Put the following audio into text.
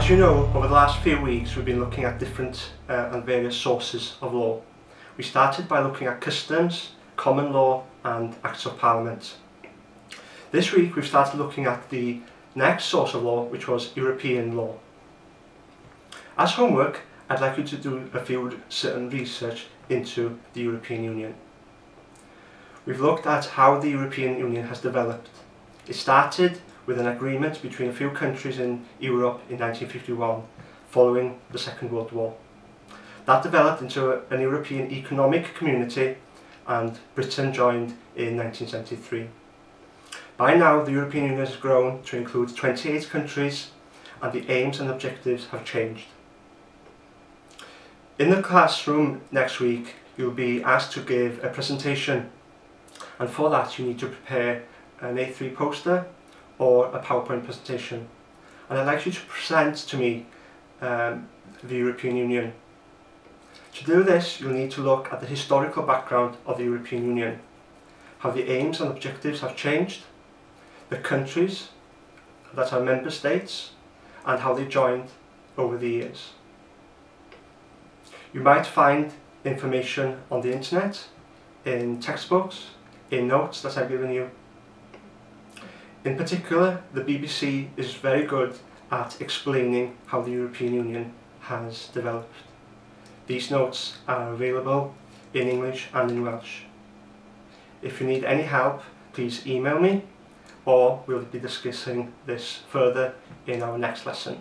As you know, over the last few weeks we've been looking at different and various sources of law. We started by looking at customs, common law and Acts of Parliament. This week we've started looking at the next source of law, which was European law. As homework, I'd like you to do a few certain research into the European Union. We've looked at how the European Union has developed. It started with an agreement between a few countries in Europe in 1951, following the Second World War. That developed into an European economic community, and Britain joined in 1973. By now, the European Union has grown to include 28 countries, and the aims and objectives have changed. In the classroom next week, you'll be asked to give a presentation, and for that you need to prepare an A3 poster or a PowerPoint presentation. And I'd like you to present to me the European Union. To do this, you'll need to look at the historical background of the European Union, how the aims and objectives have changed, the countries that are member states, and how they joined over the years. You might find information on the internet, in textbooks, in notes that I've given you. In particular, the BBC is very good at explaining how the European Union has developed. These notes are available in English and in Welsh. If you need any help, please email me, or we'll be discussing this further in our next lesson.